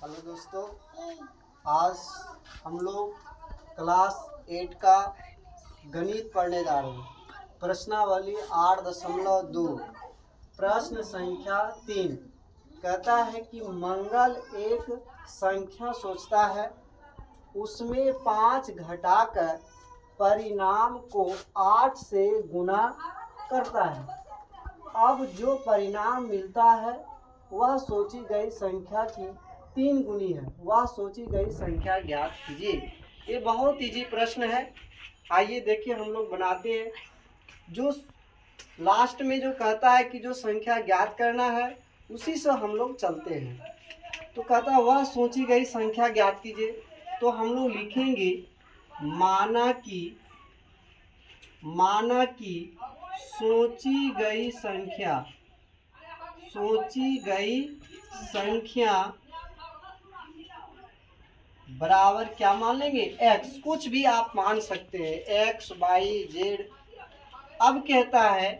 Hello दोस्तों, आज हम लोग क्लास 8 का गणित पढ़ने जा रहे हैं। प्रश्नावली 8.2 प्रश्न संख्या 3 कहता है कि मंगल एक संख्या सोचता है, उसमें 5 घटाकर परिणाम को 8 से गुना करता है। अब जो परिणाम मिलता है वह सोची गई संख्या की 3 गुनी है। वह सोची गई संख्या ज्ञात कीजिए। ये बहुत इजी प्रश्न है। आइए देखिए, हम लोग बनाते हैं। जो लास्ट में जो कहता है कि जो संख्या ज्ञात करना है उसी से हम लोग चलते हैं। तो कहता है वह सोची गई संख्या ज्ञात कीजिए। तो हम लोग लिखेंगे माना कि सोची गई संख्या बराबर क्या मान लेंगे, x। कुछ भी आप मान सकते हैं, x, y, z। अब कहता है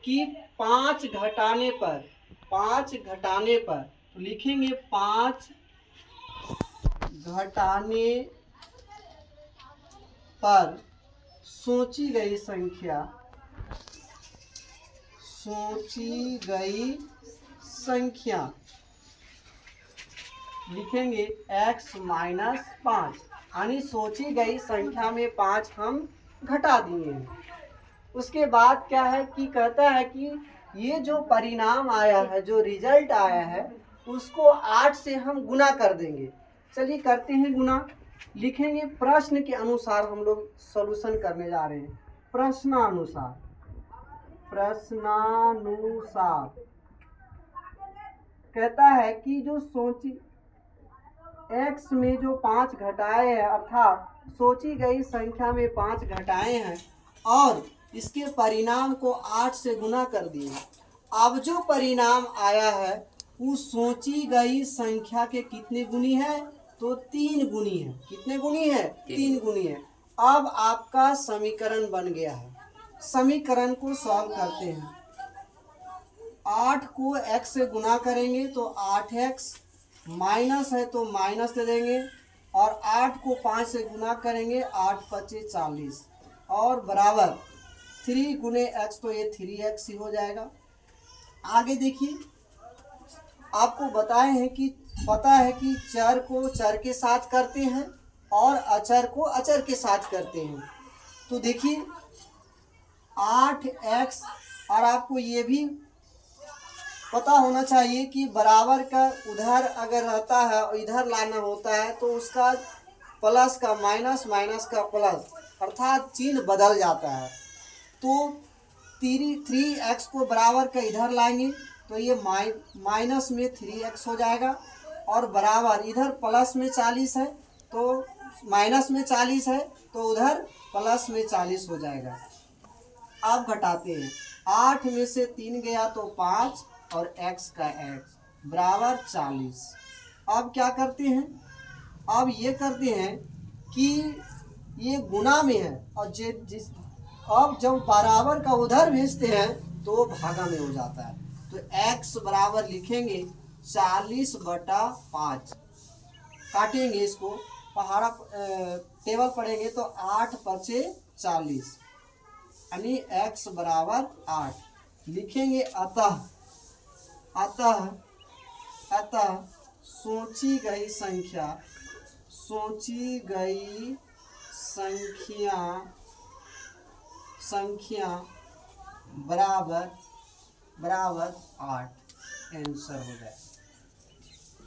कि 5 घटाने पर तो लिखेंगे 5 घटाने पर सोची गई संख्या लिखेंगे x - 5, यानी सोची गई संख्या में 5 हम घटा दिए हैं। उसके बाद क्या है कि कहता है कि ये जो परिणाम आया है, जो रिजल्ट आया है, उसको 8 से हम गुना कर देंगे। चलिए करते हैं गुना। लिखेंगे प्रश्न के अनुसार हम लोग सॉल्यूशन करने जा रहे हैं। प्रश्नानुसार कहता है कि जो सोची x में जो 5 घटाए हैं, अर्थात सोची गई संख्या में 5 घटाए हैं और इसके परिणाम को 8 से गुना कर दिए। अब जो परिणाम आया है वो सोची गई संख्या के कितने गुनी है, तो 3 गुनी है। कितने गुनी है? 3 गुनी है। अब आपका समीकरण बन गया है। समीकरण को सॉल्व करते हैं। 8 को x से गुना करेंगे तो 8x, माइनस है तो माइनस दे देंगे, और 8 को 5 से गुना करेंगे 8 × 5 = 40, और बराबर 3 गुने x, तो ये 3x ही हो जाएगा। आगे देखिए, आपको पता है कि चर को चर के साथ करते हैं और अचर को अचर के साथ करते हैं। तो देखिए 8x, और आपको ये भी पता होना चाहिए कि बराबर का उधर अगर रहता है और इधर लाना होता है तो उसका प्लस का माइनस, माइनस का प्लस, अर्थात चिन्ह बदल जाता है। तो 3x को बराबर का इधर लाएंगे तो ये माइनस में 3x हो जाएगा, और बराबर इधर प्लस में 40 है तो माइनस में 40 है तो उधर प्लस में 40 हो जाएगा। अब घटाते हैं। 8 में से 3 गया तो 5, और x का x बराबर 40। अब क्या करते हैं? अब ये करते हैं कि ये गुना में है, और अब जब बराबर का उधर भेजते हैं तो भागा में हो जाता है। तो x बराबर लिखेंगे 40/5। काटेंगे इसको, पहाड़ा टेबल पढ़ेंगे तो 8 × 5 = 40, यानी x बराबर 8। लिखेंगे अतः सोची गई संख्या बराबर 8 आंसर हो जाए।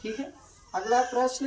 ठीक है। अगला प्रश्न